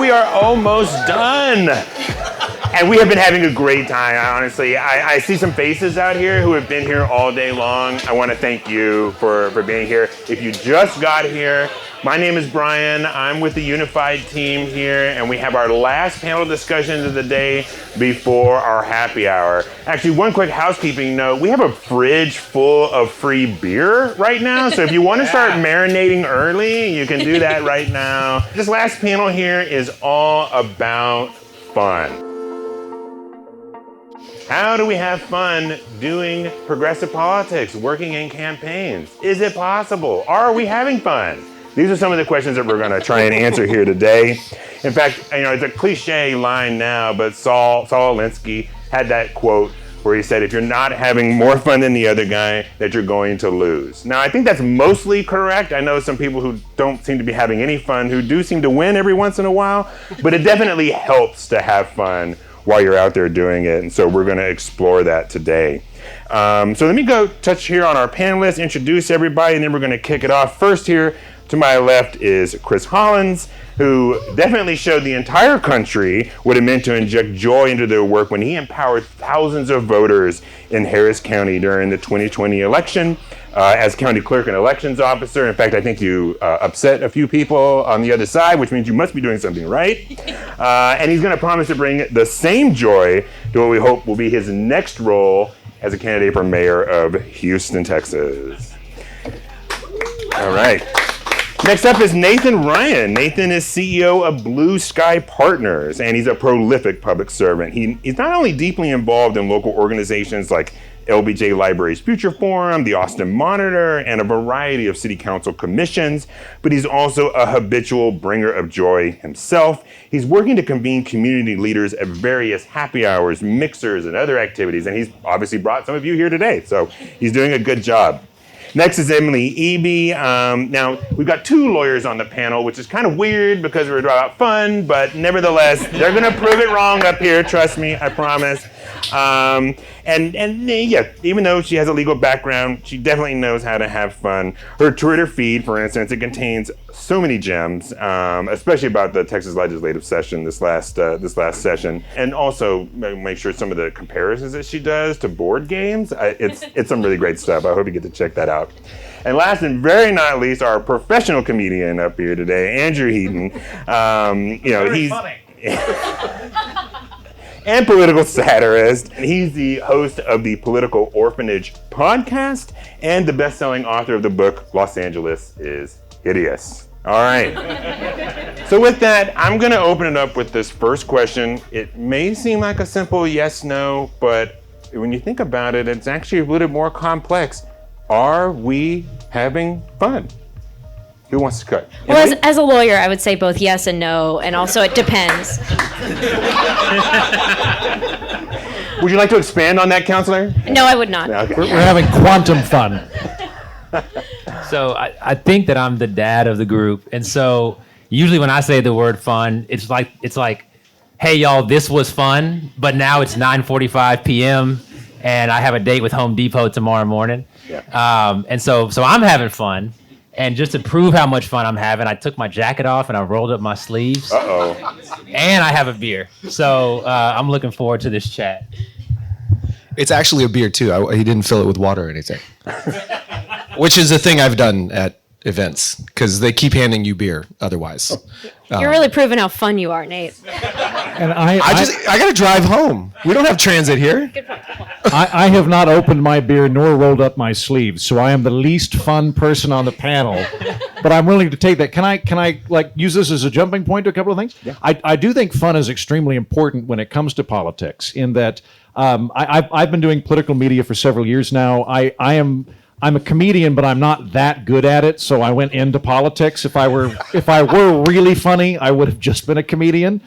we are almost done. And we have been having a great time, honestly. I see some faces out here who have been here all day long. I want to thank you for being here. If you just got here, my name is Brian. I'm with the Unified team here, and we have our last panel discussions of the day before our happy hour. Actually, one quick housekeeping note. We have a fridge full of free beer right now, so if you want to start marinating early, you can do that right now. This last panel here is all about fun. How do we have fun doing progressive politics, working in campaigns? Is it possible? Are we having fun? These are some of the questions that we're going to try and answer here today. In fact, it's a cliche line now, but Saul Alinsky had that quote where he said, if you're not having more fun than the other guy, that you're going to lose. Now, I think that's mostly correct. I know some people who don't seem to be having any fun, who do seem to win every once in a while, but it definitely helps to have fun while you're out there doing it. And so we're going to explore that today. So let me go touch here on our panelists, introduce everybody, and then we're going to kick it off. First here to my left is Chris Hollins, who definitely showed the entire country what it meant to inject joy into their work when he empowered thousands of voters in Harris County during the 2020 election. As county clerk and elections officer. In fact, I think you upset a few people on the other side, which means you must be doing something right. And he's going to promise to bring the same joy to what we hope will be his next role as a candidate for mayor of Houston, Texas. All right. Next up is Nathan Ryan. Nathan is CEO of Blue Sky Partners, and he's a prolific public servant. He's not only deeply involved in local organizations like LBJ Libraries Future Forum, the Austin Monitor, and a variety of city council commissions, but he's also a habitual bringer of joy himself. He's working to convene community leaders at various happy hours, mixers, and other activities, and he's obviously brought some of you here today, so he's doing a good job. Next is Emily Eby. Now, we've got two lawyers on the panel, which is kind of weird because we're about fun, but nevertheless, they're going to prove it wrong up here. Trust me, I promise. Yeah, even though she has a legal background, she definitely knows how to have fun. Her Twitter feed, for instance, it contains so many gems, especially about the Texas legislative session this last session, and also make sure some of the comparisons that she does to board games. It's some really great stuff. I hope you get to check that out. And last and very not least, our professional comedian up here today, Andrew Heaton. He's funny. And political satirist. He's the host of the Political Orphanage podcast and the best-selling author of the book, Los Angeles is Hideous. All right. So with that, I'm going to open it up with this first question. It may seem like a simple yes-no, but when you think about it, it's actually a little more complex. Are we having fun? Who wants to cut? Well, as a lawyer, I would say both yes and no, and also it depends. Would you like to expand on that, counselor? No, I would not. Okay. We're having quantum fun. So I think that I'm the dad of the group, and so usually when I say the word fun, it's like, hey y'all, this was fun, but now it's 9:45 p.m. and I have a date with Home Depot tomorrow morning. Yeah. And so I'm having fun. And just to prove how much fun I'm having, I took my jacket off and I rolled up my sleeves. Uh-oh. And I have a beer. So I'm looking forward to this chat. It's actually a beer, too. He didn't fill it with water or anything. Which is a thing I've done at events, because they keep handing you beer otherwise. You're really proving how fun you are, Nate. And I got to drive home. We don't have transit here. Good point. I have not opened my beer nor rolled up my sleeves, so I am the least fun person on the panel. But I'm willing to take that. Can I use this as a jumping point to a couple of things? Yeah. I do think fun is extremely important when it comes to politics. In that I've been doing political media for several years now. I'm a comedian, but I'm not that good at it, so I went into politics. If I were really funny, I would have just been a comedian.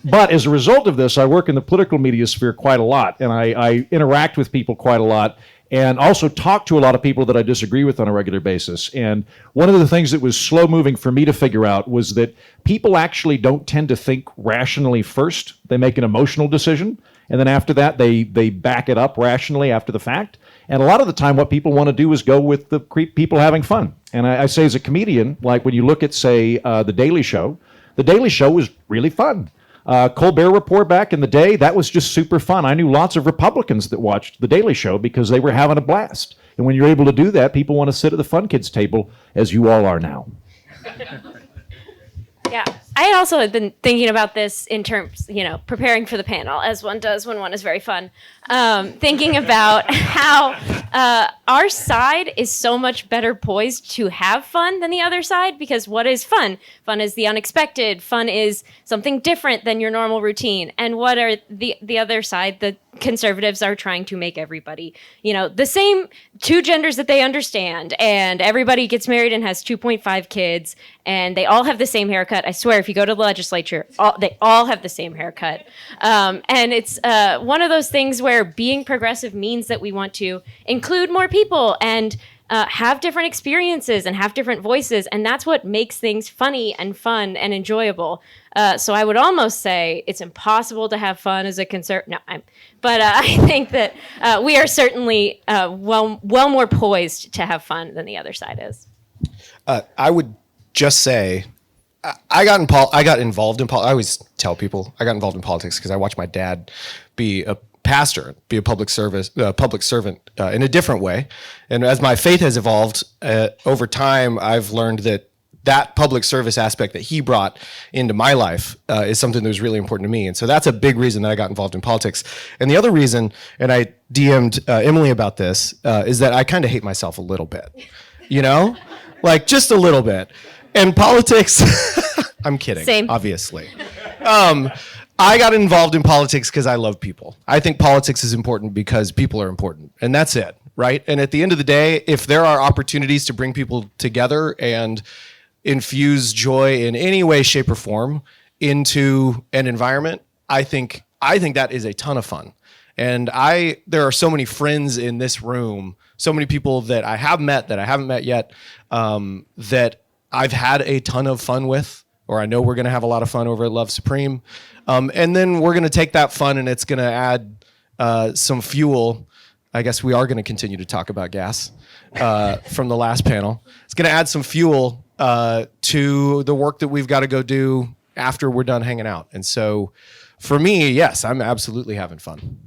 But as a result of this, I work in the political media sphere quite a lot, and I interact with people quite a lot, and also talk to a lot of people that I disagree with on a regular basis. And one of the things that was slow moving for me to figure out was that people actually don't tend to think rationally first. They make an emotional decision, and then after that, they back it up rationally after the fact. And a lot of the time, what people want to do is go with the people having fun. And I say as a comedian, like when you look at, say, The Daily Show, The Daily Show was really fun. Colbert Report back in the day, that was just super fun. I knew lots of Republicans that watched The Daily Show because they were having a blast. And when you're able to do that, people want to sit at the fun kids table, as you all are now. Yeah, I had also been thinking about this in terms, preparing for the panel, as one does when one is very fun. Thinking about how our side is so much better poised to have fun than the other side, because what is fun? Fun is the unexpected. Fun is something different than your normal routine. And what are the other side, the conservatives, are trying to make everybody, the same two genders that they understand, and everybody gets married and has 2.5 kids, and they all have the same haircut. I swear, if you go to the legislature, they all have the same haircut. And it's one of those things where being progressive means that we want to include more people and have different experiences and have different voices, and that's what makes things funny and fun and enjoyable. So I would almost say it's impossible to have fun as a conservative. No, but I think that we are certainly well more poised to have fun than the other side is. I would just say, I got involved in politics. I always tell people I got involved in politics because I watched my dad be a pastor, be a public servant in a different way. And as my faith has evolved over time, I've learned that public service aspect that he brought into my life is something that was really important to me. And so that's a big reason that I got involved in politics. And the other reason, and I DM'd Emily about this, is that I kind of hate myself a little bit, like just a little bit. And politics, I'm kidding, Same. Obviously. I got involved in politics because I love people. I think politics is important because people are important, and that's it, right? And at the end of the day, if there are opportunities to bring people together and infuse joy in any way, shape, or form into an environment, I think that is a ton of fun. And there are so many friends in this room, so many people that I have met, that I haven't met yet, that I've had a ton of fun with, or I know we're going to have a lot of fun over at Love Supreme. And then we're going to take that fun and it's going to add some fuel. I guess we are going to continue to talk about gas from the last panel. It's going to add some fuel to the work that we've got to go do after we're done hanging out. And so for me, yes, I'm absolutely having fun.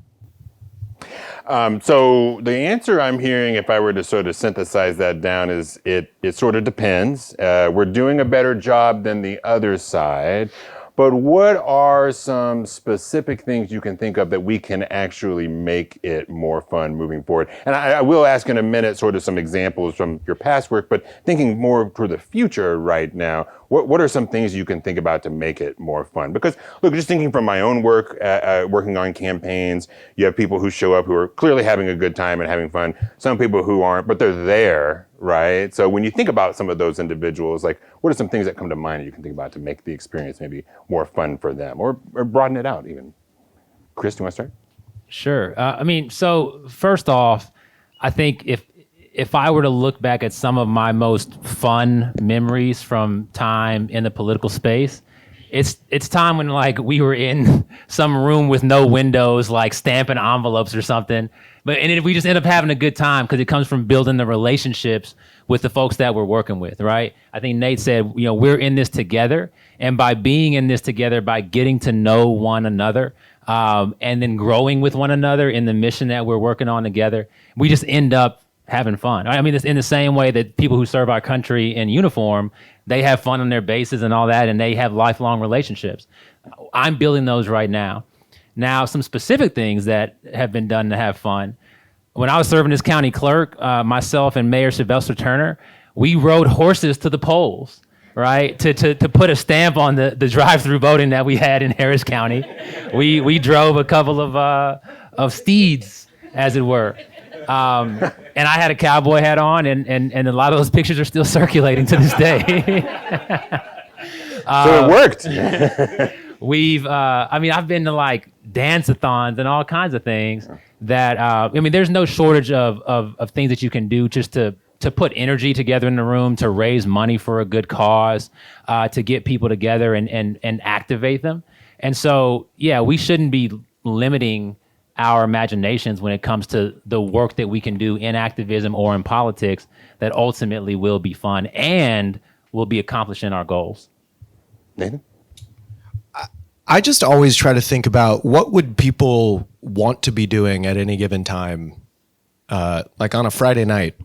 So the answer I'm hearing, if I were to sort of synthesize that down, is it sort of depends. We're doing a better job than the other side. But what are some specific things you can think of that we can actually make it more fun moving forward? And I will ask in a minute sort of some examples from your past work, but thinking more toward the future right now, what are some things you can think about to make it more fun? Because look, just thinking from my own work, working on campaigns, you have people who show up who are clearly having a good time and having fun. Some people who aren't, but they're there, right? So when you think about some of those individuals, like what are some things that come to mind that you can think about to make the experience maybe more fun for them, or broaden it out even? Chris, do you want to start? Sure. So first off, I think if I were to look back at some of my most fun memories from time in the political space, it's time when like we were in some room with no windows, like stamping envelopes or something. And we just end up having a good time because it comes from building the relationships with the folks that we're working with, right? I think Nate said, we're in this together. And by being in this together, by getting to know one another, and then growing with one another in the mission that we're working on together, we just end up having fun. I mean, it's in the same way that people who serve our country in uniform, they have fun on their bases and all that, and they have lifelong relationships. I'm building those right now. Now, some specific things that have been done to have fun. When I was serving as county clerk, myself and Mayor Sylvester Turner, we rode horses to the polls, right? To put a stamp on the drive-through voting that we had in Harris County. We drove a couple of steeds, as it were. And I had a cowboy hat on, and a lot of those pictures are still circulating to this day. So it worked. I've been to like dance-a-thons and all kinds of things that, there's no shortage of things that you can do just to put energy together in the room, to raise money for a good cause, to get people together and activate them. And so, yeah, we shouldn't be limiting our imaginations when it comes to the work that we can do in activism or in politics that ultimately will be fun and will be accomplishing our goals. Nathan? I just always try to think about what would people want to be doing at any given time. Like on a Friday night,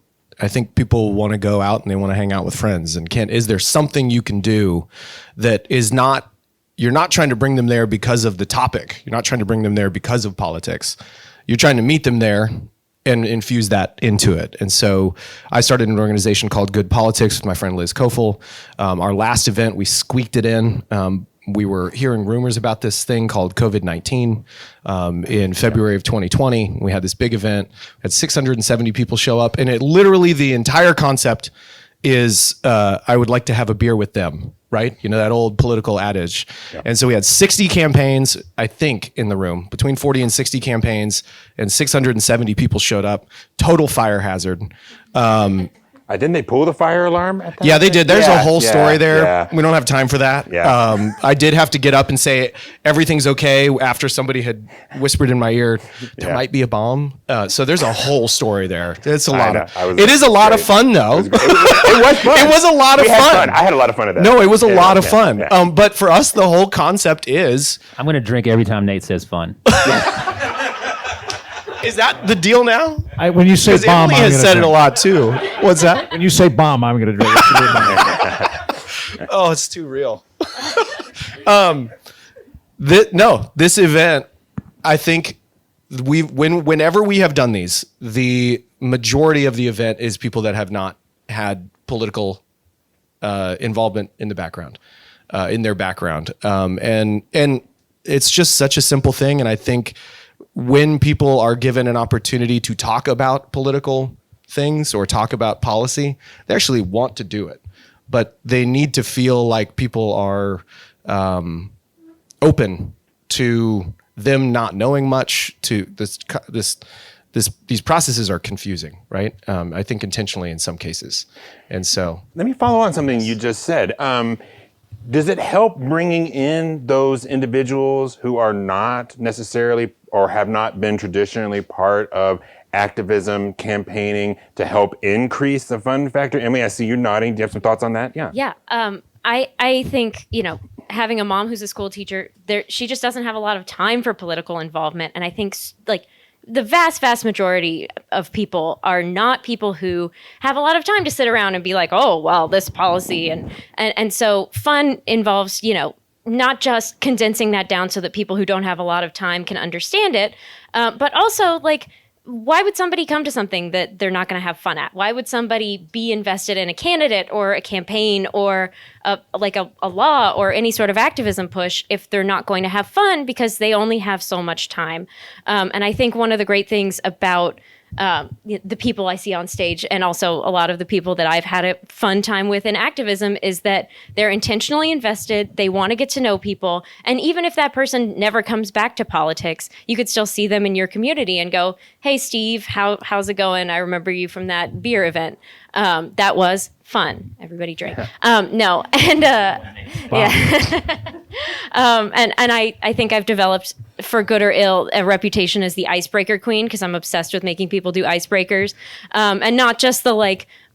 I think people want to go out and they want to hang out with friends. And is there something you can do that is not, you're not trying to bring them there because of the topic. You're not trying to bring them there because of politics. You're trying to meet them there and infuse that into it. And so I started an organization called Good Politics with my friend Liz Kofel. Our last event, we squeaked it in. We were hearing rumors about this thing called COVID-19 in February of 2020. We had this big event, had 670 people show up, and it literally, the entire concept is I would like to have a beer with them, right? You know, that old political adage. Yep. And so we had 60 campaigns, I think, in the room, between 40 and 60 campaigns, and 670 people showed up. Total fire hazard. Didn't they pull the fire alarm at that? Yeah, they did. There's a whole story there. Yeah. We don't have time for that. Yeah. I did have to get up and say everything's okay after somebody had whispered in my ear, there might be a bomb. So there's a whole story there. It's a lot of. It is a lot of fun, though. It was fun. It was a lot of fun. I had a lot of fun at that. No, it was a lot of fun. Yeah. But for us, the whole concept is. I'm going to drink every time Nate says fun. Is that the deal now? When you say Because bomb, Emily I'm has gonna said drink. it a lot too. What's that? When you say bomb, I'm going to drink. Oh, it's too real. This event, I think whenever we have done these, the majority of the event is people that have not had political involvement in the background, in their background, and it's just such a simple thing. And I think when people are given an opportunity to talk about political things or talk about policy, they actually want to do it. But they need to feel like people are open to them not knowing much. To these processes are confusing, right? I think intentionally in some cases, and so let me follow on something you just said. Does it help bringing in those individuals who are not necessarily or have not been traditionally part of activism, campaigning, to help increase the fun factor? Emily, I see you nodding. Do you have some thoughts on that? Yeah. Yeah. I think, having a mom who's a school teacher, she just doesn't have a lot of time for political involvement. And I think the vast, vast majority of people are not people who have a lot of time to sit around and be like, oh, well, this policy. And so fun involves, not just condensing that down so that people who don't have a lot of time can understand it, but also why would somebody come to something that they're not going to have fun at? Why would somebody be invested in a candidate or a campaign or a law or any sort of activism push if they're not going to have fun because they only have so much time? And I think one of the great things about the people I see on stage, and also a lot of the people that I've had a fun time with in activism, is that they're intentionally invested. They want to get to know people. And even if that person never comes back to politics, you could still see them in your community and go, hey, Steve, how's it going? I remember you from that beer event. That was fun. Everybody drink. No. And yeah. And I think I've developed, for good or ill, a reputation as the icebreaker queen because I'm obsessed with making people do icebreakers. And not just the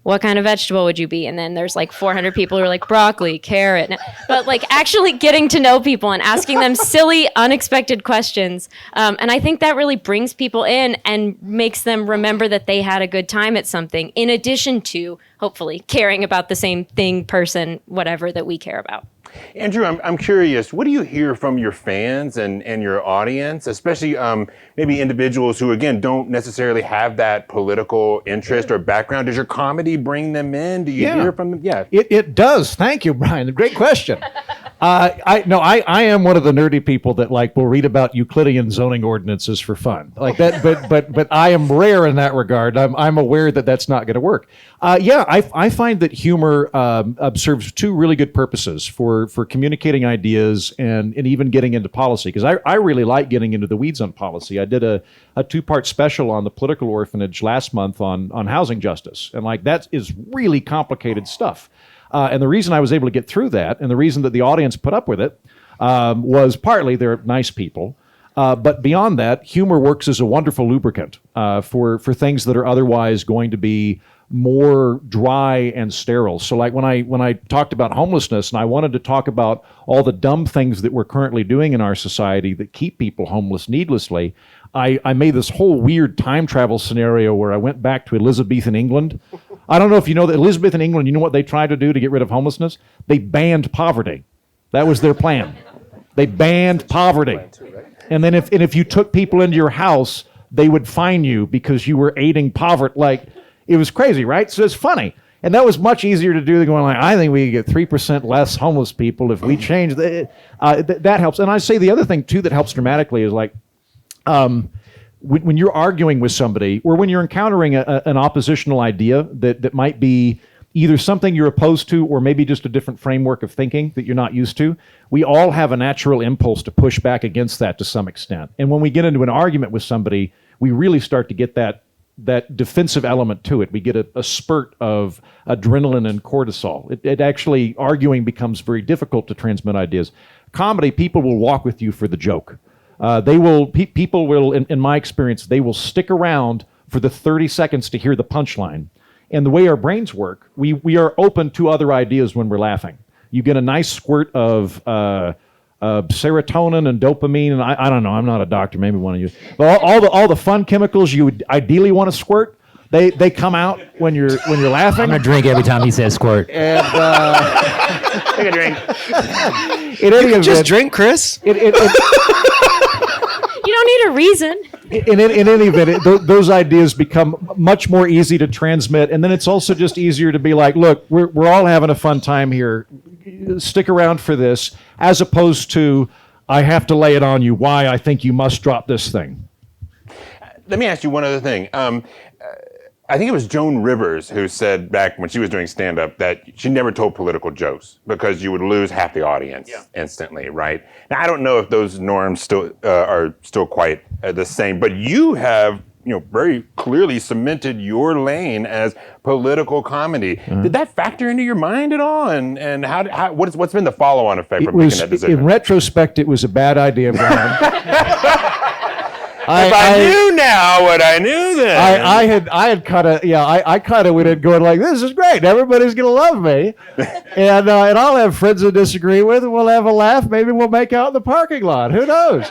what kind of vegetable would you be? And then there's 400 people who are like broccoli, carrot, but actually getting to know people and asking them silly, unexpected questions. And I think that really brings people in and makes them remember that they had a good time at something, in addition to hopefully caring about the same thing, person, whatever that we care about. Andrew, I'm curious, what do you hear from your fans and your audience, especially maybe individuals who, again, don't necessarily have that political interest or background? Does your comedy bring them in? Do you hear from them? Yeah. It does. Thank you, Brian. Great question. I am one of the nerdy people that will read about Euclidean zoning ordinances for fun like that. But I am rare in that regard. I'm aware that that's not going to work. I find that humor serves two really good purposes for communicating ideas and even getting into policy, because I really like getting into the weeds on policy. I did a 2-part special on the political orphanage last month on housing justice, and that is really complicated stuff. And the reason I was able to get through that, and the reason that the audience put up with it, was partly they're nice people. But beyond that, humor works as a wonderful lubricant for things that are otherwise going to be more dry and sterile. So like when I talked about homelessness, and I wanted to talk about all the dumb things that we're currently doing in our society that keep people homeless needlessly, I made this whole weird time travel scenario where I went back to Elizabethan England. I don't know if you know that Elizabethan England, you know what they tried to do to get rid of homelessness? They banned poverty. That was their plan. They banned poverty. And then if you took people into your house, they would fine you because you were aiding poverty. Like, it was crazy, right? So it's funny. And that was much easier to do than going like, I think we could get 3% less homeless people if we change that. That helps. And I say the other thing, too, that helps dramatically is like, when you're arguing with somebody or when you're encountering an oppositional idea that might be either something you're opposed to or maybe just a different framework of thinking that you're not used to, we all have a natural impulse to push back against that to some extent. And when we get into an argument with somebody, we really start to get that defensive element to it. We get a spurt of adrenaline and cortisol. It actually, arguing becomes very difficult to transmit ideas. Comedy, people will walk with you for the joke. People will, in my experience, they will stick around for the 30 seconds to hear the punchline. And the way our brains work, we are open to other ideas when we're laughing. You get a nice squirt of serotonin and dopamine, and I don't know, I'm not a doctor, maybe one of you. But all the fun chemicals you would ideally want to squirt, they come out when you're laughing. I'm gonna drink every time he says squirt. And Take a drink. Just drink, Chris. You don't need a reason. In any event, those ideas become much more easy to transmit, and then it's also just easier to be like, look, we're all having a fun time here. Stick around for this, as opposed to, I have to lay it on you why I think you must drop this thing. Let me ask you one other thing. I think it was Joan Rivers who said back when she was doing stand-up that she never told political jokes because you would lose half the audience instantly, right? Now, I don't know if those norms still are still quite the same, but you have, very clearly cemented your lane as political comedy. Mm-hmm. Did that factor into your mind at all? And what's been the follow-on effect from making that decision? In retrospect, it was a bad idea, Brian. If I knew now what I knew then. I had kind of went in going like, this is great. Everybody's going to love me. And I'll have friends to disagree with, and we'll have a laugh. Maybe we'll make out in the parking lot. Who knows?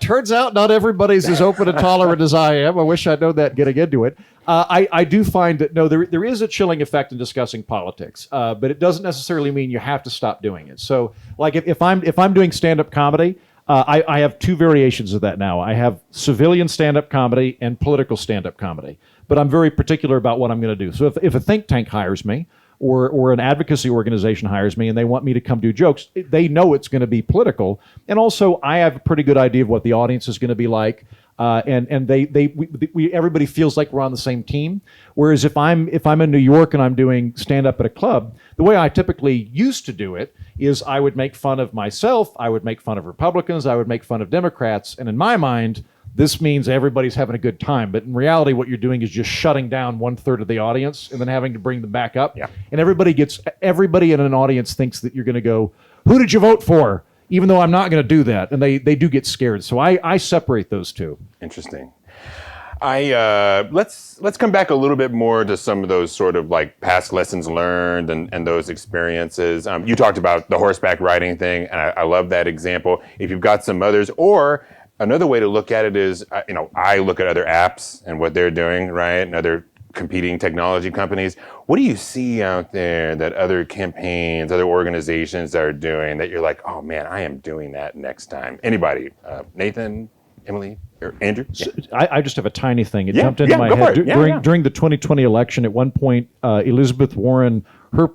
Turns out not everybody's as open and tolerant as I am. I wish I'd known that getting into it. I do find that, there is a chilling effect in discussing politics, but it doesn't necessarily mean you have to stop doing it. So, like, if I'm doing stand-up comedy, I have two variations of that now. I have civilian stand-up comedy and political stand-up comedy, but I'm very particular about what I'm going to do. So if a think tank hires me or an advocacy organization hires me and they want me to come do jokes, they know it's going to be political. And also, I have a pretty good idea of what the audience is going to be like. And everybody feels like we're on the same team. Whereas if I'm in New York and I'm doing stand up at a club, the way I typically used to do it is I would make fun of myself, I would make fun of Republicans, I would make fun of Democrats, and in my mind, this means everybody's having a good time. But in reality, what you're doing is just shutting down 1/3 of the audience and then having to bring them back up. Yeah. And everybody in an audience thinks that you're going to go, who did you vote for? Even though I'm not going to do that, and they do get scared. So I separate those two. Interesting. Let's come back a little bit more to some of those sort of like past lessons learned and those experiences. You talked about the horseback riding thing, and I love that example. If you've got some others, or another way to look at it is, I look at other apps and what they're doing, right, and other competing technology companies. What do you see out there that other campaigns, other organizations are doing that you're like, oh man, I am doing that next time? Anybody? Nathan, Emily, or Andrew? Yeah. So I just have a tiny thing. It jumped into my head. During the 2020 election, at one point, Elizabeth Warren, her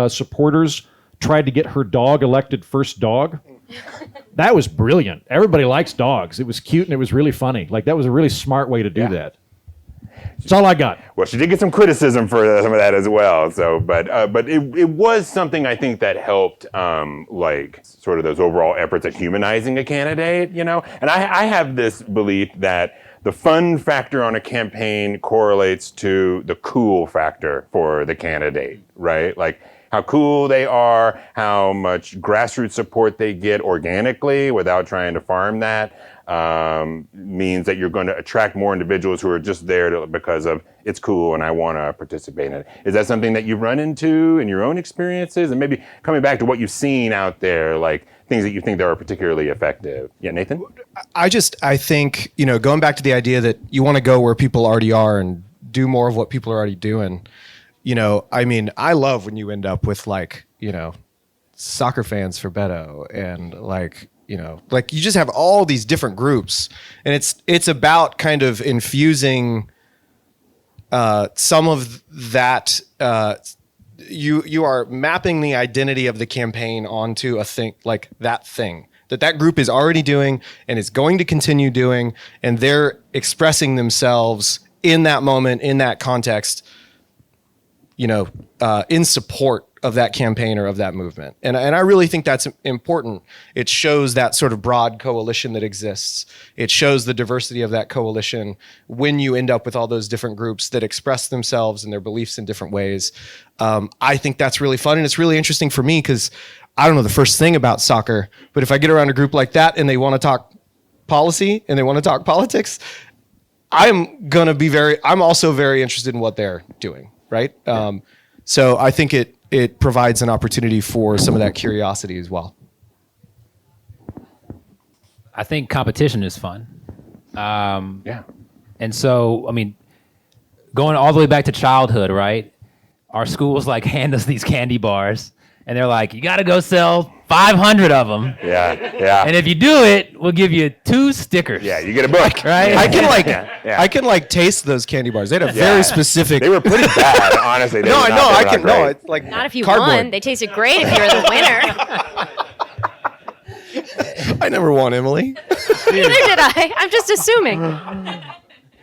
supporters tried to get her dog elected first dog. That was brilliant. Everybody likes dogs. It was cute and it was really funny. Like, that was a really smart way to do that. That's all I got. Well, she did get some criticism for some of that as well. So, but it was something I think that helped, like sort of those overall efforts at humanizing a candidate, And I have this belief that the fun factor on a campaign correlates to the cool factor for the candidate, right? Like, how cool they are, how much grassroots support they get organically without trying to farm that, means that you're going to attract more individuals who are just there because of it's cool and I want to participate in it. Is that something that you've run into in your own experiences? And maybe coming back to what you've seen out there, like things that you think that are particularly effective. Yeah, Nathan? I think, going back to the idea that you want to go where people already are and do more of what people are already doing. I love when you end up with soccer fans for Beto and you just have all these different groups, and it's about kind of infusing some of that. You are mapping the identity of the campaign onto a thing like that thing that group is already doing and is going to continue doing, and they're expressing themselves in that moment, in that context, in support of that campaign or of that movement. And I really think that's important. It shows that sort of broad coalition that exists. It shows the diversity of that coalition when you end up with all those different groups that express themselves and their beliefs in different ways. I think that's really fun, and it's really interesting for me because I don't know the first thing about soccer, but if I get around a group like that and they want to talk policy and they want to talk politics, I'm also very interested in what they're doing, right? So I think it provides an opportunity for some of that curiosity as well. I think competition is fun. Yeah. And so, going all the way back to childhood, right? Our schools hand us these candy bars, and they're like, you got to go sell 500 of them. Yeah. And if you do it, we'll give you 2 stickers. Yeah, you get a book. Right? I can taste those candy bars. They had a very specific. They were pretty bad, honestly. No, I know. I can. No, it's like Not if you cardboard. won. They tasted great if you were the winner. I never won, Emily. Neither did I. I'm just assuming.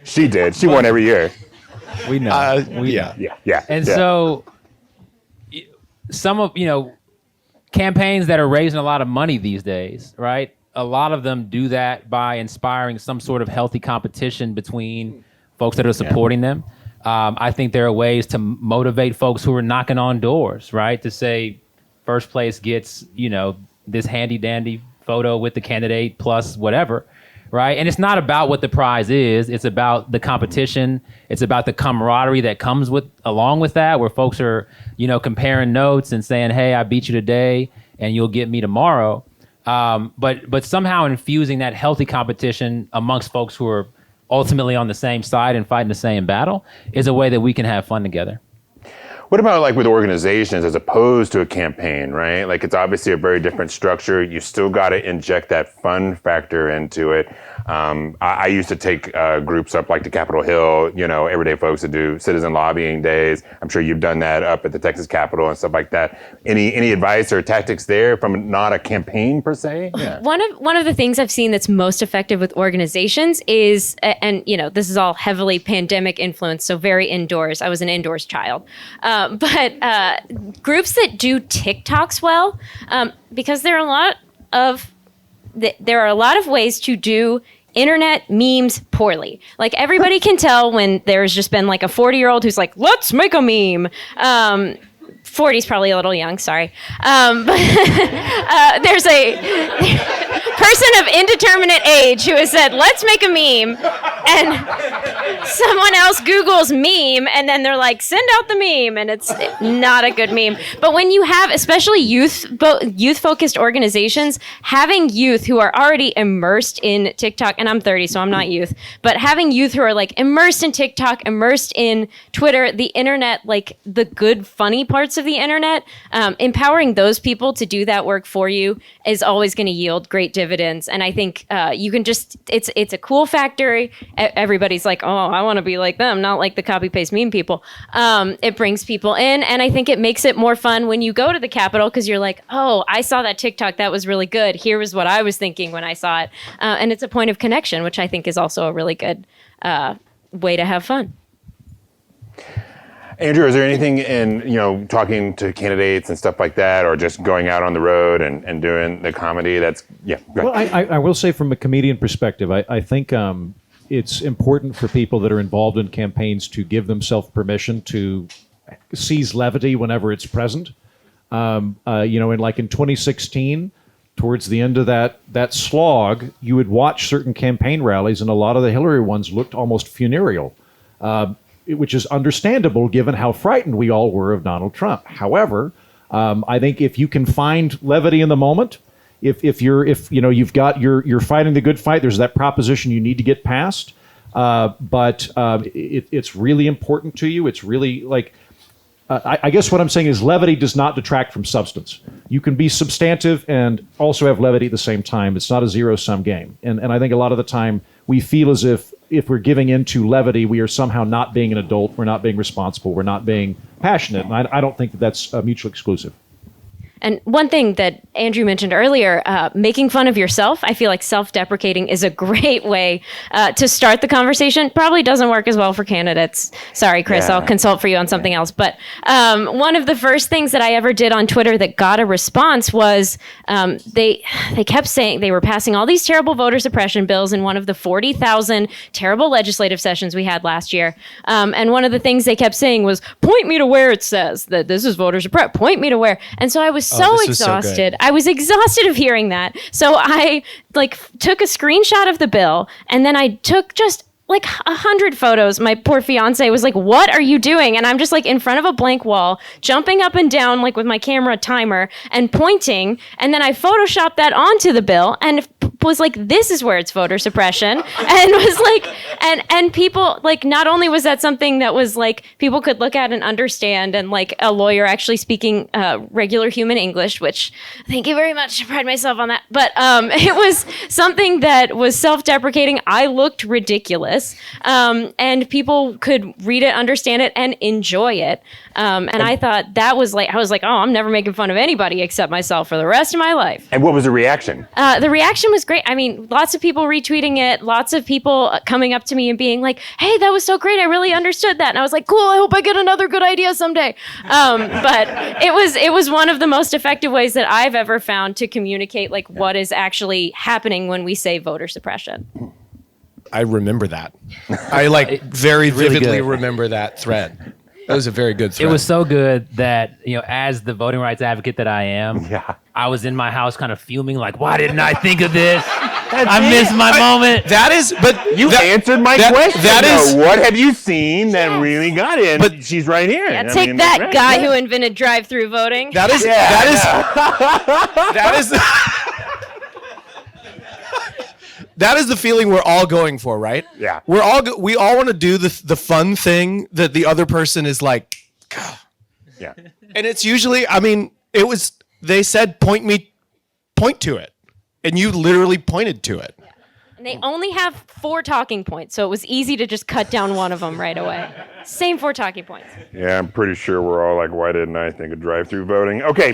She did. She won every year. We know. Yeah. And yeah. so some of, campaigns that are raising a lot of money these days, right? A lot of them do that by inspiring some sort of healthy competition between folks that are supporting them. I think there are ways to motivate folks who are knocking on doors, right? To say first place gets, this handy dandy photo with the candidate plus whatever, right? And it's not about what the prize is. It's about the competition. It's about the camaraderie that comes along with that, where folks are, comparing notes and saying, hey, I beat you today and you'll get me tomorrow. But somehow infusing that healthy competition amongst folks who are ultimately on the same side and fighting the same battle is a way that we can have fun together. What about with organizations as opposed to a campaign, right? It's obviously a very different structure. You still got to inject that fun factor into it. I used to take groups up to Capitol Hill, everyday folks that do citizen lobbying days. I'm sure you've done that up at the Texas Capitol and stuff like that. Any advice or tactics there from not a campaign per se? Yeah. One of the things I've seen that's most effective with organizations is, and this is all heavily pandemic influenced, so very indoors. I was an indoors child. But groups that do TikToks well, because there are a lot of ways to do internet memes poorly. Everybody can tell when there's just been a 40-year-old who's like, let's make a meme. 40 is probably a little young, sorry. But there's a person of indeterminate age who has said, let's make a meme. And someone else Googles meme, and then they're like, send out the meme. And it's not a good meme. But when you have, especially youth-focused organizations, having youth who are already immersed in TikTok, and I'm 30, so I'm not youth, but having youth who are immersed in TikTok, immersed in Twitter, the internet, the good, funny parts of the internet, empowering those people to do that work for you is always going to yield great dividends. And I think you can just, it's a cool factor. Everybody's like, oh, I want to be like them, not like the copy paste meme people. It brings people in, and I think it makes it more fun when you go to the Capitol because you're like, oh, I saw that TikTok, that was really good. Here was what I was thinking when I saw it. And it's a point of connection, which I think is also a really good way to have fun. Andrew, is there anything in, talking to candidates and stuff like that, or just going out on the road and doing the comedy that's, go ahead. Well, I will say from a comedian perspective, I think it's important for people that are involved in campaigns to give themselves permission to seize levity whenever it's present. in 2016, towards the end of that slog, you would watch certain campaign rallies, and a lot of the Hillary ones looked almost funereal, which is understandable given how frightened we all were of Donald Trump. However, I think if you can find levity in the moment, if you've got you're fighting the good fight, there's that proposition you need to get past. But it's really important to you. It's really like. I guess what I'm saying is levity does not detract from substance. You can be substantive and also have levity at the same time. It's not a zero-sum game. And I think a lot of the time we feel as if we're giving into levity, we are somehow not being an adult, we're not being responsible, we're not being passionate. And I don't think that's mutually exclusive. And one thing that Andrew mentioned earlier, making fun of yourself, I feel like self-deprecating is a great way to start the conversation. Probably doesn't work as well for candidates. Sorry, Chris, Yeah. I'll consult for you on something else. But one of the first things that I ever did on Twitter that got a response was they kept saying they were passing all these terrible voter suppression bills in one of the 40,000 terrible legislative sessions we had last year. And one of the things they kept saying was, point me to where it says that this is voter suppression. Point me to where. And so I was so this was so good. exhausted. I was exhausted of hearing that. So I took a screenshot of the bill, and then I took just 100 photos. My poor fiance was like, what are you doing? And I'm just in front of a blank wall, jumping up and down with my camera timer and pointing. And then I photoshopped that onto the bill and was like, this is where it's voter suppression. And was like, and people, not only was that something that was people could look at and understand, and a lawyer actually speaking regular human English, which thank you very much. I pride myself on that. But it was something that was self-deprecating. I looked ridiculous. And people could read it, understand it, and enjoy it. And I thought that was I was like, oh, I'm never making fun of anybody except myself for the rest of my life. And what was the reaction? The reaction was great. I mean, lots of people retweeting it, lots of people coming up to me and being like, hey, that was so great. I really understood that. And I was like, cool, I hope I get another good idea someday. But it was one of the most effective ways that I've ever found to communicate what is actually happening when we say voter suppression. I remember that. I very really vividly good. remember that thread. That was a very good thread. It was so good that, as the voting rights advocate that I am, Yeah. I was in my house kind of fuming, why didn't I think of this? I missed my moment. That is, but You answered my question. That is, what have you seen that really got it? But she's right here. Yeah, I take mean, that, right, guy yeah. who invented drive-through voting. that is, that is the feeling we're all going for, right? Yeah. We all want to do the fun thing that the other person is like, "Gah." Yeah. And it's usually, they said, point to it. And you literally pointed to it. And they only have 4 talking points, so it was easy to just cut down one of them right away. Same 4 talking points. Yeah, I'm pretty sure we're all like, why didn't I think of drive-through voting? Okay.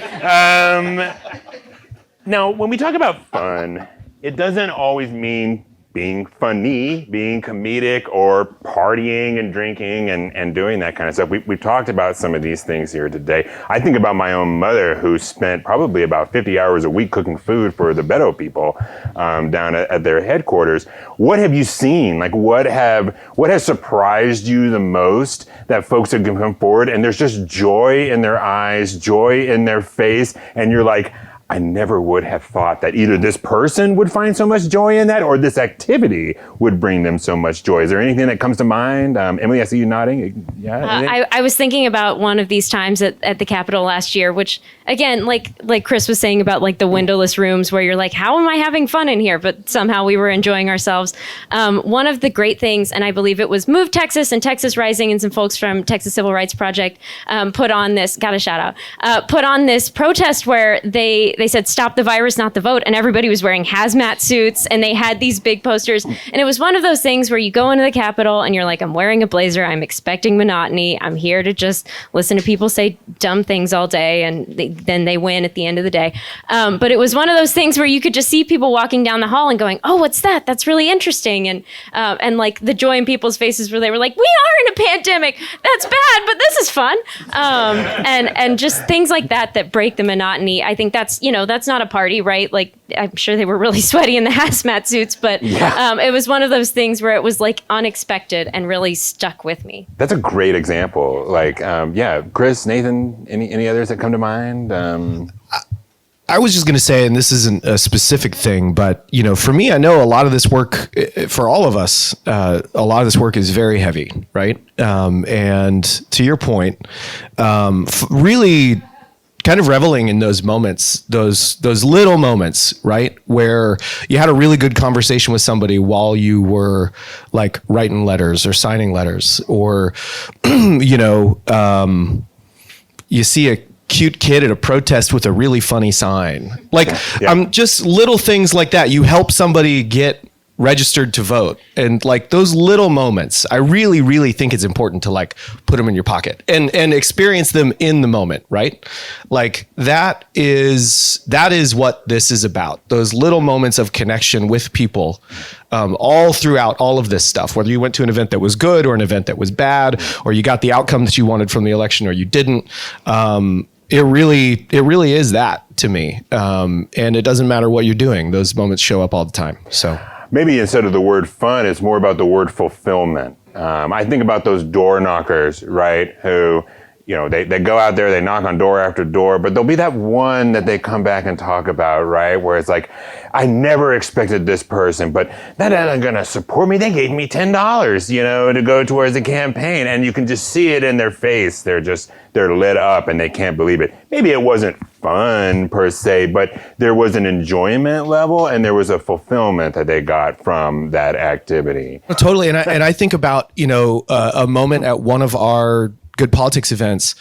Now, when we talk about fun, it doesn't always mean being funny, being comedic, or partying and drinking and doing that kind of stuff. We've talked about some of these things here today. I think about my own mother, who spent probably about 50 hours a week cooking food for the Beto people down at their headquarters. What have you seen? What has surprised you the most that folks have come forward and there's just joy in their eyes, joy in their face, and you're like, I never would have thought that either this person would find so much joy in that or this activity would bring them so much joy. Is there anything that comes to mind? Emily, I see you nodding. Yeah. I was thinking about one of these times at the Capitol last year, which again, like Chris was saying about the windowless rooms where you're like, how am I having fun in here? But somehow we were enjoying ourselves. One of the great things, and I believe it was Move Texas and Texas Rising and some folks from Texas Civil Rights Project put on this, got a shout out, put on this protest where they said, stop the virus, not the vote. And everybody was wearing hazmat suits and they had these big posters. And it was one of those things where you go into the Capitol and you're like, I'm wearing a blazer. I'm expecting monotony. I'm here to just listen to people say dumb things all day. And then they win at the end of the day. But it was one of those things where you could just see people walking down the hall and going, oh, what's that? That's really interesting. And the joy in people's faces where they were like, we are in a pandemic. That's bad, but this is fun. And just things like that break the monotony. I think that's, that's not a party, right? Like, I'm sure they were really sweaty in the hazmat suits, but it was one of those things where it was like unexpected and really stuck with me. That's a great example. Like, Chris, Nathan, any others that come to mind? I was just going to say, and this isn't a specific thing, but for me, I know a lot of this work, for all of us, a lot of this work is very heavy, right? And to your point, really kind of reveling in those moments, those little moments, right, where you had a really good conversation with somebody while you were like writing letters or signing letters, or you see a cute kid at a protest with a really funny sign. Like, just little things like that. You help somebody get registered to vote. And like those little moments, I really, really think it's important to like put them in your pocket and experience them in the moment, right? Like that is what this is about. Those little moments of connection with people, all throughout all of this stuff, whether you went to an event that was good or an event that was bad, or you got the outcome that you wanted from the election or you didn't. It really is that to me. And it doesn't matter what you're doing. Those moments show up all the time. So maybe instead of the word fun, it's more about the word fulfillment. I think about those door knockers, right? Who, they go out there, they knock on door after door, but there'll be that one that they come back and talk about, right? Where it's like, I never expected this person, but they're not going to support me. They gave me $10, to go towards the campaign. And you can just see it in their face. They're lit up and they can't believe it. Maybe it wasn't fun per se, but there was an enjoyment level and there was a fulfillment that they got from that activity. Totally. And I think about, a moment at one of our Good Politics events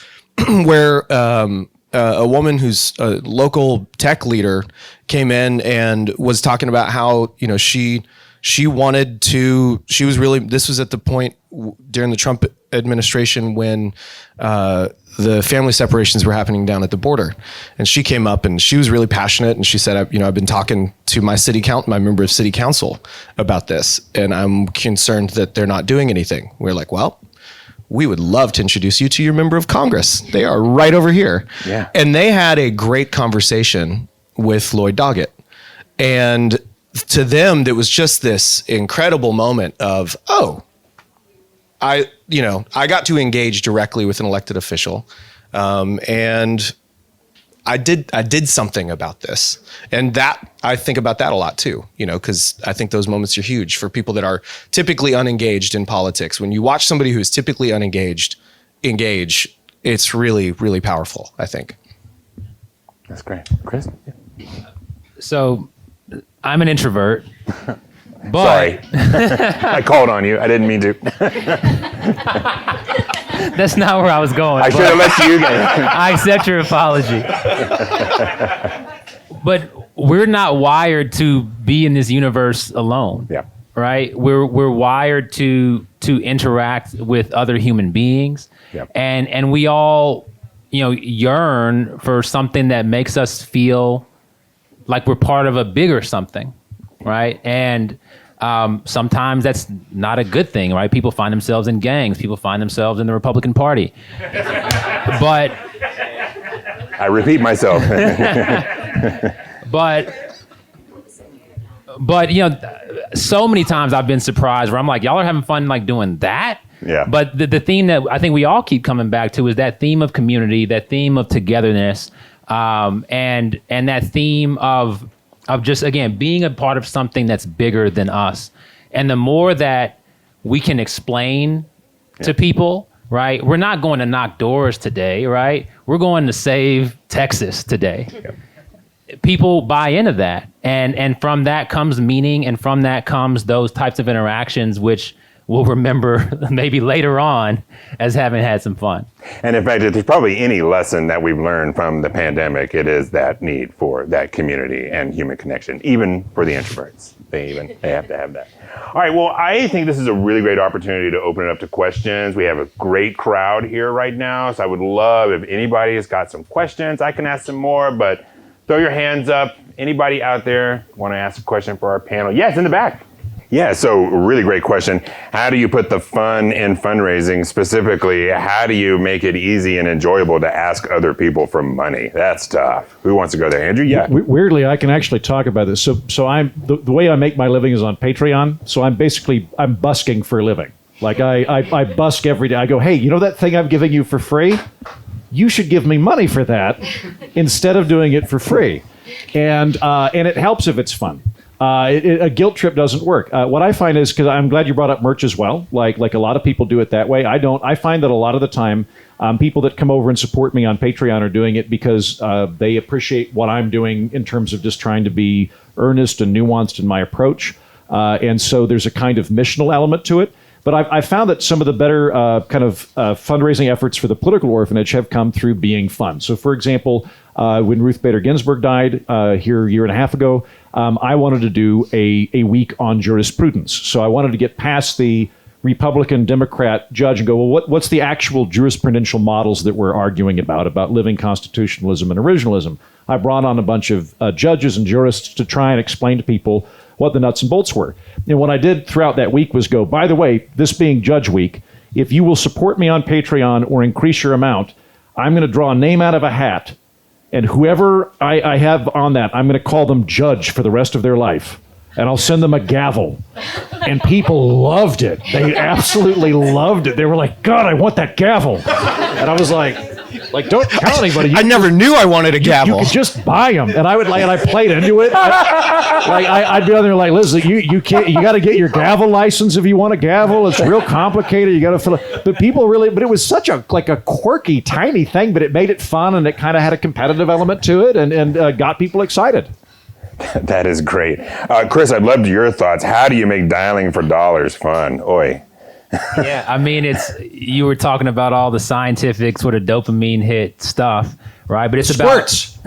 where a woman who's a local tech leader came in and was talking about how, she wanted to, this was at the point during the Trump administration when the family separations were happening down at the border. And she came up and she was really passionate. And she said, I've been talking to my member of city council about this. And I'm concerned that they're not doing anything. We're like, well, we would love to introduce you to your member of Congress. They are right over here. Yeah. And they had a great conversation with Lloyd Doggett. And to them, there was just this incredible moment of, I got to engage directly with an elected official. And I did something about this. And that, I think about that a lot too, because I think those moments are huge for people that are typically unengaged in politics. When you watch somebody who's typically unengaged engage, it's really, really powerful, I think. That's great. Chris? So I'm an introvert. But sorry. I called on you. I didn't mean to. That's not where I was going. I should have let you go. I accept your apology. But we're not wired to be in this universe alone. Yeah. Right? We're wired to interact with other human beings. Yeah. And we all, yearn for something that makes us feel like we're part of a bigger something. Right. And sometimes that's not a good thing, right? People find themselves in gangs. People find themselves in the Republican Party. But I repeat myself. but so many times I've been surprised where I'm like, y'all are having fun like doing that. Yeah. But the theme that I think we all keep coming back to is that theme of community, that theme of togetherness, and that theme of just, again, being a part of something that's bigger than us. And the more that we can explain to people, right? We're not going to knock doors today, right? We're going to save Texas today. Yeah. People buy into that. And from that comes meaning, and from that comes those types of interactions, which we'll remember maybe later on as having had some fun. And in fact, if there's probably any lesson that we've learned from the pandemic, it is that need for that community and human connection, even for the introverts. They have to have that. All right, well, I think this is a really great opportunity to open it up to questions. We have a great crowd here right now, so I would love if anybody has got some questions. I can ask some more, but throw your hands up. Anybody out there want to ask a question for our panel? Yes, in the back. Yeah, so really great question. How do you put the fun in fundraising? Specifically, how do you make it easy and enjoyable to ask other people for money? That's tough. Who wants to go there? Andrew? Yeah. Weirdly, I can actually talk about this. So I'm the way I make my living is on Patreon. So I'm busking for a living. Like I busk every day. I go, hey, you know that thing I'm giving you for free? You should give me money for that instead of doing it for free. And it helps if it's fun. A guilt trip doesn't work. What I find is, because I'm glad you brought up merch as well, like a lot of people do it that way. I don't. I find that a lot of the time, people that come over and support me on Patreon are doing it because they appreciate what I'm doing in terms of just trying to be earnest and nuanced in my approach. And so there's a kind of missional element to it. But I've found that some of the better fundraising efforts for the political orphanage have come through being fun. So, for example, when Ruth Bader Ginsburg died here a year and a half ago, I wanted to do a week on jurisprudence. So I wanted to get past the Republican Democrat judge and go, well, what's the actual jurisprudential models that we're arguing about living constitutionalism and originalism? I brought on a bunch of judges and jurists to try and explain to people what the nuts and bolts were. And what I did throughout that week was go, by the way, this being Judge Week, if you will support me on Patreon or increase your amount, I'm going to draw a name out of a hat, and whoever I have on that, I'm going to call them Judge for the rest of their life. And I'll send them a gavel. And people loved it. They absolutely loved it. They were like, God, I want that gavel. And I was like, don't tell anybody. I never knew I wanted a gavel. You could just buy them. And I would and I played into it. I'd be on there like, listen, you can't, you got to get your gavel license if you want a gavel. It's real complicated. You got to fill it. But people really, but it was such a quirky, tiny thing, but it made it fun and it kind of had a competitive element to it and got people excited. That is great. Chris, I'd love your thoughts. How do you make dialing for dollars fun? Oi. Yeah, I mean, you were talking about all the scientific sort of dopamine hit stuff, right? But it's Squirts.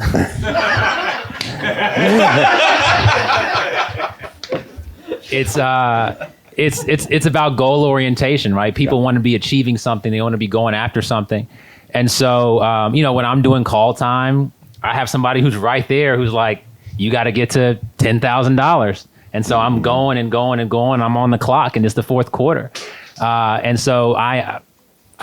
It's about goal orientation, right? People want to be achieving something. They want to be going after something. And so, when I'm doing call time, I have somebody who's right there who's like, you got to get to $10,000. And so I'm going and going and going. I'm on the clock and it's the fourth quarter. And so I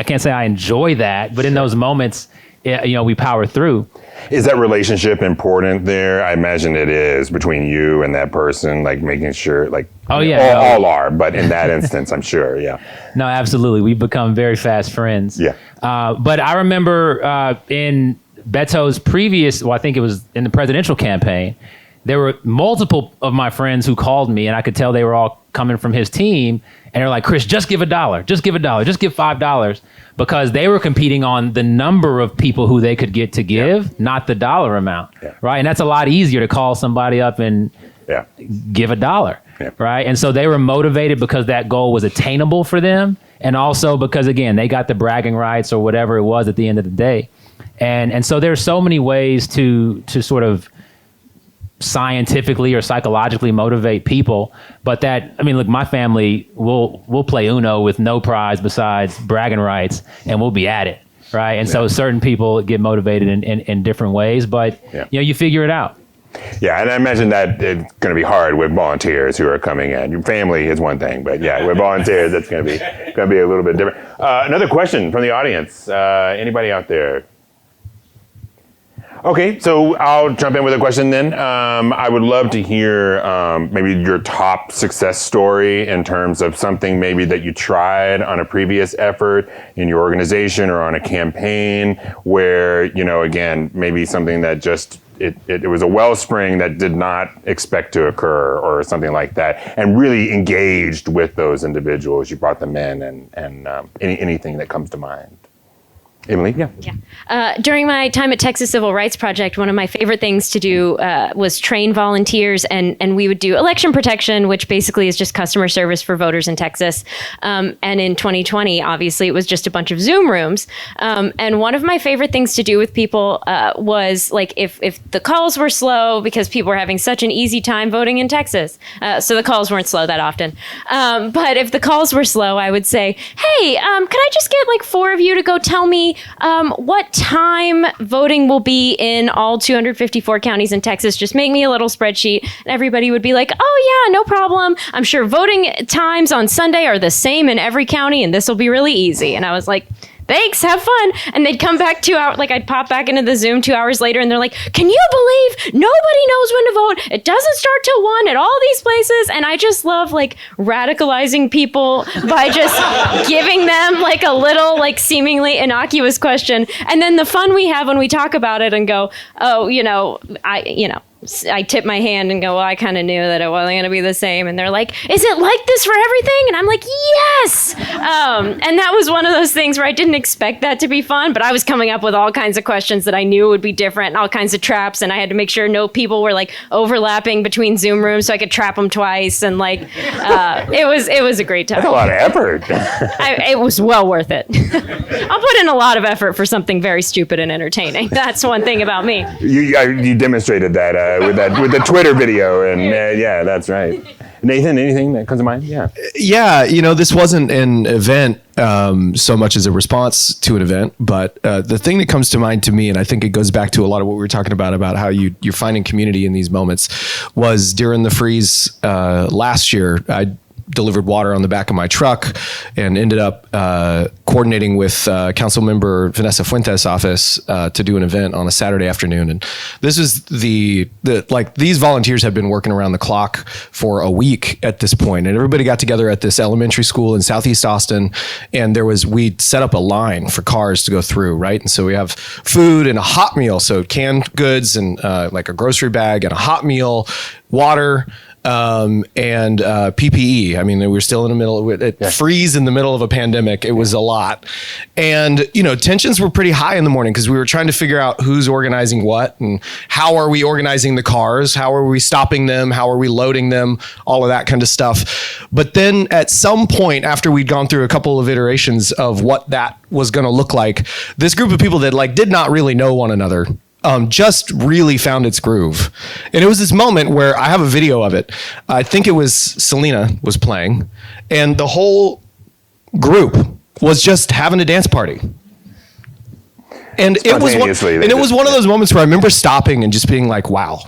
can't say I enjoy that, but in those moments, we power through. Is that relationship important there? I imagine it is, between you and that person, like making sure, like, all are, but in that instance, I'm sure, yeah. No, absolutely. We've become very fast friends. Yeah. But I remember in Beto's previous, I think it was in the presidential campaign, there were multiple of my friends who called me, and I could tell they were all coming from his team, and they're like, Chris, just give $1, just give $1, just give $5, because they were competing on the number of people who they could get to give, not the dollar amount, right? And that's a lot easier to call somebody up and give $1, right? And so they were motivated because that goal was attainable for them, and also because, again, they got the bragging rights or whatever it was at the end of the day. And so there's so many ways to sort of scientifically or psychologically motivate people, but look, my family will play Uno with no prize besides bragging rights, and we'll be at it, right? And so certain people get motivated in different ways, but you figure it out. Yeah, and I imagine that it's going to be hard with volunteers who are coming in. Your family is one thing, but with volunteers, that's going to be a little bit different. Another question from the audience. Anybody out there? Okay, so I'll jump in with a question then. I would love to hear maybe your top success story in terms of something maybe that you tried on a previous effort in your organization or on a campaign where, again, maybe something that just, it was a wellspring that did not expect to occur or something like that, and really engaged with those individuals. You brought them in and anything that comes to mind. Emily? Yeah. During my time at Texas Civil Rights Project, one of my favorite things to do was train volunteers, and we would do election protection, which basically is just customer service for voters in Texas. And in 2020, obviously, it was just a bunch of Zoom rooms. And one of my favorite things to do with people was, like, if the calls were slow, because people were having such an easy time voting in Texas, so the calls weren't slow that often. But if the calls were slow, I would say, hey, could I just get like 4 of you to go tell me me what time voting will be in all 254 counties in Texas. Just make me a little spreadsheet. And everybody would be like, oh, yeah, no problem. I'm sure voting times on Sunday are the same in every county, and this will be really easy. And I was like, thanks, have fun. And they'd come back 2 hours, like I'd pop back into the Zoom 2 hours later, and they're like, can you believe nobody knows when to vote? It doesn't start till 1 at all these places. And I just love like radicalizing people by just giving them like a little like seemingly innocuous question. And then the fun we have when we talk about it and go, oh, I tip my hand and go, well, I kind of knew that it wasn't going to be the same. And they're like, is it like this for everything? And I'm like, yes. And that was one of those things where I didn't expect that to be fun, but I was coming up with all kinds of questions that I knew would be different and all kinds of traps. And I had to make sure no people were like overlapping between Zoom rooms so I could trap them twice. And like, it was a great time. That's a lot of effort. It was well worth it. I'll put in a lot of effort for something very stupid and entertaining. That's one thing about me. You demonstrated that with the Twitter video, and yeah, that's right. Nathan, anything that comes to mind? Yeah. Yeah, this wasn't an event so much as a response to an event, but the thing that comes to mind to me, and I think it goes back to a lot of what we were talking about how you're finding community in these moments, was during the freeze last year. I delivered water on the back of my truck and ended up coordinating with council member Vanessa Fuentes' office to do an event on a Saturday afternoon. And this is these volunteers have been working around the clock for a week at this point. And everybody got together at this elementary school in Southeast Austin. And we set up a line for cars to go through, right? And so we have food and a hot meal. So canned goods and like a grocery bag and a hot meal, water, and PPE. I mean, we were still in the middle of it. Freeze in the middle of a pandemic. It was a lot. And, tensions were pretty high in the morning because we were trying to figure out who's organizing what and how are we organizing the cars? How are we stopping them? How are we loading them? All of that kind of stuff. But then at some point, after we'd gone through a couple of iterations of what that was going to look like, this group of people that did not really know one another just really found its groove. And it was this moment where I have a video of it. I think it was Selena was playing, and the whole group was just having a dance party. And it was one of those moments where I remember stopping and just being like, wow.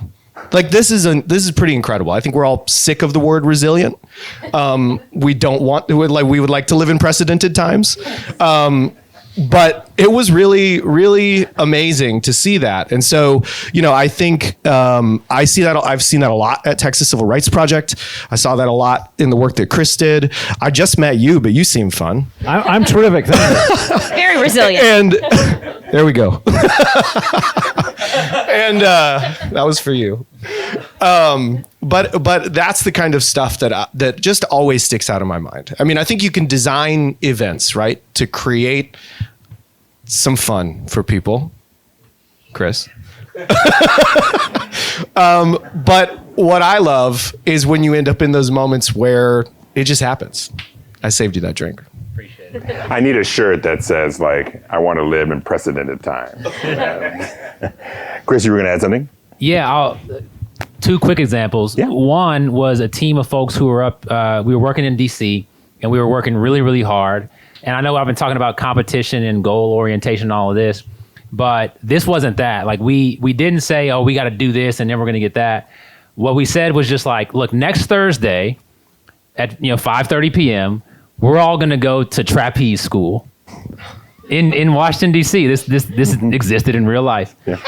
This is pretty incredible. I think we're all sick of the word resilient. We would like to live in precedented times. But it was really, really amazing to see that. And so, I think I've seen that a lot at Texas Civil Rights Project. I saw that a lot in the work that Chris did. I just met you, but you seem fun. I'm terrific. Very resilient. And there we go. And that was for you. But that's the kind of stuff that just always sticks out of my mind. I mean, I think you can design events, right, to create some fun for people. Chris. But what I love is when you end up in those moments where it just happens. I saved you that drink. Appreciate it. I need a shirt that says I want to live in precedented times. Chris, you were going to add something? Yeah, two quick examples. Yeah. One was a team of folks who were we were working in DC, and we were working really, really hard. And I know I've been talking about competition and goal orientation and all of this, but this wasn't that. We didn't say, oh, we got to do this and then we're going to get that. What we said was just look, next Thursday at 5:30 p.m., we're all going to go to trapeze school in Washington, D.C. This existed in real life. Yeah.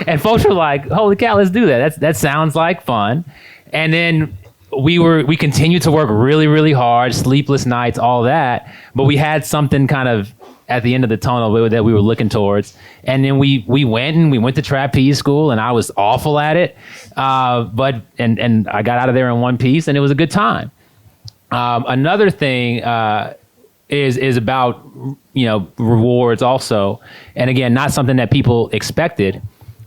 And folks were like, holy cow, let's do that. That sounds like fun. And then we continued to work really, really hard, sleepless nights, all that. But we had something kind of at the end of the tunnel that we were looking towards. And then we went to trapeze school, and I was awful at it. But I got out of there in one piece, and it was a good time. Another thing is about rewards also, and again, not something that people expected,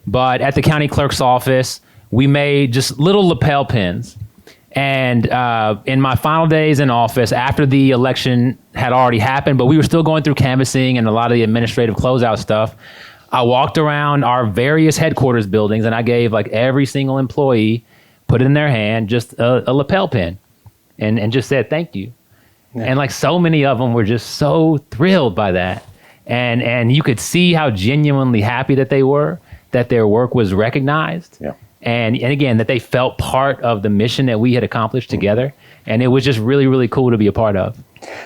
but at the county clerk's office, we made just little lapel pins. And in my final days in office, after the election had already happened, but we were still going through canvassing and a lot of the administrative closeout stuff, I walked around our various headquarters buildings, and I gave every single employee, put it in their hand, just a lapel pin, and just said thank you. And like so many of them were just so thrilled by that. And you could see how genuinely happy that they were, that their work was recognized. Yeah. And again, that they felt part of the mission that we had accomplished together. And it was just really, really cool to be a part of.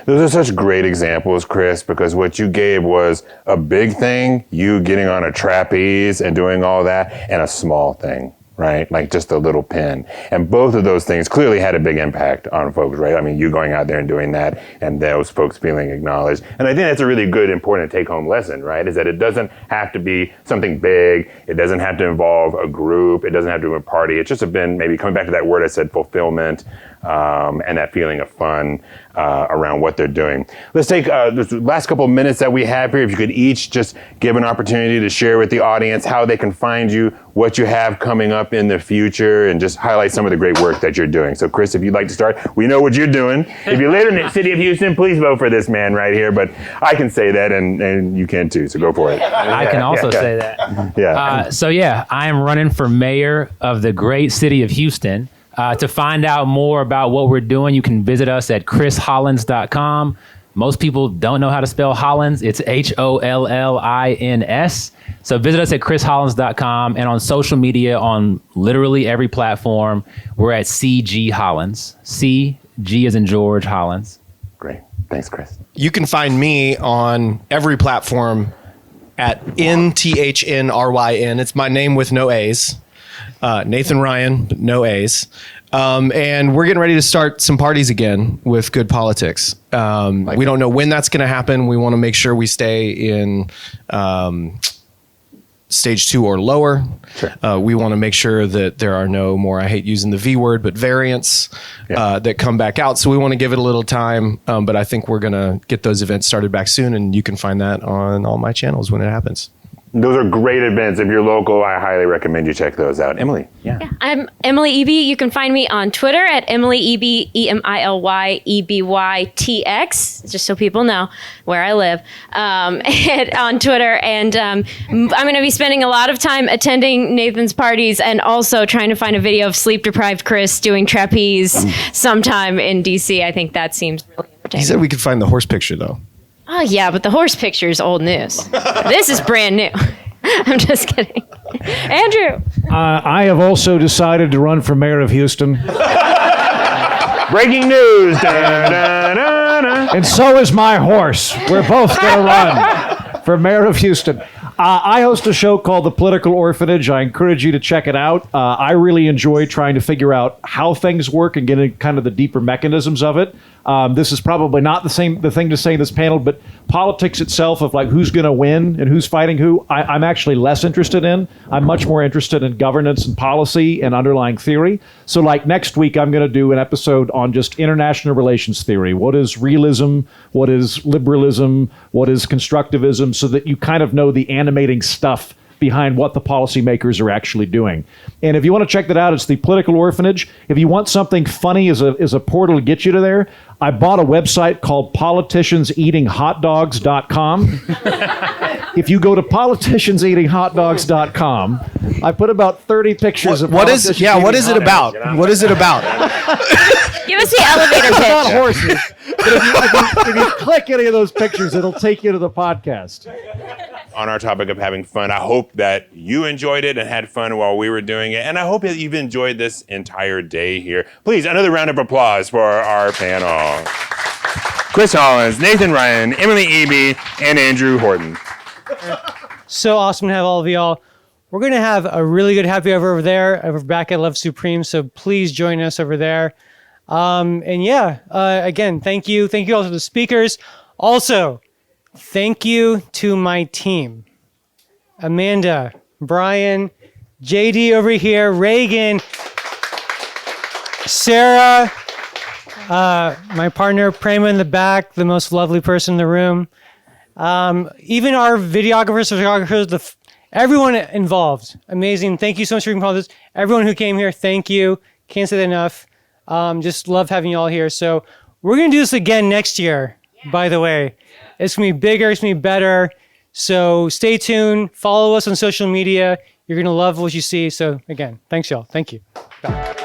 Those are such great examples, Chris, because what you gave was a big thing, you getting on a trapeze and doing all that, and a small thing, right? Like just a little pin. And both of those things clearly had a big impact on folks, right? I mean, you going out there and doing that and those folks feeling acknowledged. And I think that's a really good, important take-home lesson, right? Is that it doesn't have to be something big. It doesn't have to involve a group. It doesn't have to be a party. It's just been maybe coming back to that word I said, fulfillment, and that feeling of fun around what they're doing. Let's take the last couple of minutes that we have here. If you could each just give an opportunity to share with the audience how they can find you, what you have coming up in the future, and just highlight some of the great work that you're doing. So Chris, if you'd like to start, we know what you're doing. If you live in the city of Houston, please vote for this man right here. But I can say that, and you can too, so go for it. I can also say that. Yeah. So yeah, I am running for mayor of the great city of Houston. To find out more about what we're doing, you can visit us at chrishollins.com. Most people don't know how to spell Hollins. It's Hollins. So visit us at chrishollins.com, and on social media, on literally every platform, we're at CG Hollins. CG as in George Hollins. Great. Thanks, Chris. You can find me on every platform at NTHNRYN. It's my name with no A's. Nathan Ryan, but no A's. And we're getting ready to start some parties again with Good Politics. We don't know when that's going to happen. We want to make sure we stay in stage 2 or lower. Sure. We want to make sure that there are no more, I hate using the V word, but variants that come back out. So we want to give it a little time. But I think we're going to get those events started back soon. And you can find that on all my channels when it happens. Those are great events. If you're local, I highly recommend you check those out. Emily. Yeah, I'm Emily Eby. You can find me on Twitter at Emily Eby, EmilYEBYTX, just so people know where I live, on Twitter. And I'm going to be spending a lot of time attending Nathan's parties and also trying to find a video of sleep-deprived Chris doing trapeze sometime in DC. I think that seems really entertaining. He said we could find the horse picture, though. Oh, yeah, but the horse picture is old news. This is brand new. I'm just kidding. Andrew. I have also decided to run for mayor of Houston. Breaking news. Da, da, da, da. And so is my horse. We're both going to run for mayor of Houston. I host a show called The Political Orphanage. I encourage you to check it out. I really enjoy trying to figure out how things work and getting kind of the deeper mechanisms of it. This is probably not the thing to say in this panel, but politics itself of like who's going to win and who's fighting who, I'm actually less interested in. I'm much more interested in governance and policy and underlying theory. So like next week, I'm going to do an episode on just international relations theory. What is realism? What is liberalism? What is constructivism? So that you kind of know the animating stuff behind what the policymakers are actually doing. And if you want to check that out, it's The Political Orphanage. If you want something funny as a portal to get you to there, I bought a website called politicianseatinghotdogs.com. If you go to politicianseatinghotdogs.com, I put about 30 pictures of what is it about? What is it about? Give us the elevator It's pitch. not horses. But if you click any of those pictures, it'll take you to the podcast. On our topic of having fun, I hope that you enjoyed it and had fun while we were doing it. And I hope that you've enjoyed this entire day here. Please, another round of applause for our panel. Chris Hollins, Nathan Ryan, Emily Eby, and Andrew Horton. So awesome to have all of y'all. We're going to have a really good happy hour over there, over back at Love Supreme. So please join us over there. Again, thank you. Thank you all to the speakers. Also, thank you to my team. Amanda, Brian, JD over here, Reagan, Sarah, my partner Prema in the back, the most lovely person in the room. Even our videographers, photographers, everyone involved. Amazing. Thank you so much for being part of this. Everyone who came here, thank you. Can't say that enough. Just love having you all here. So we're going to do this again next year, by the way. It's going to be bigger. It's going to be better. So stay tuned. Follow us on social media. You're going to love what you see. So again, thanks y'all. Thank you. Bye.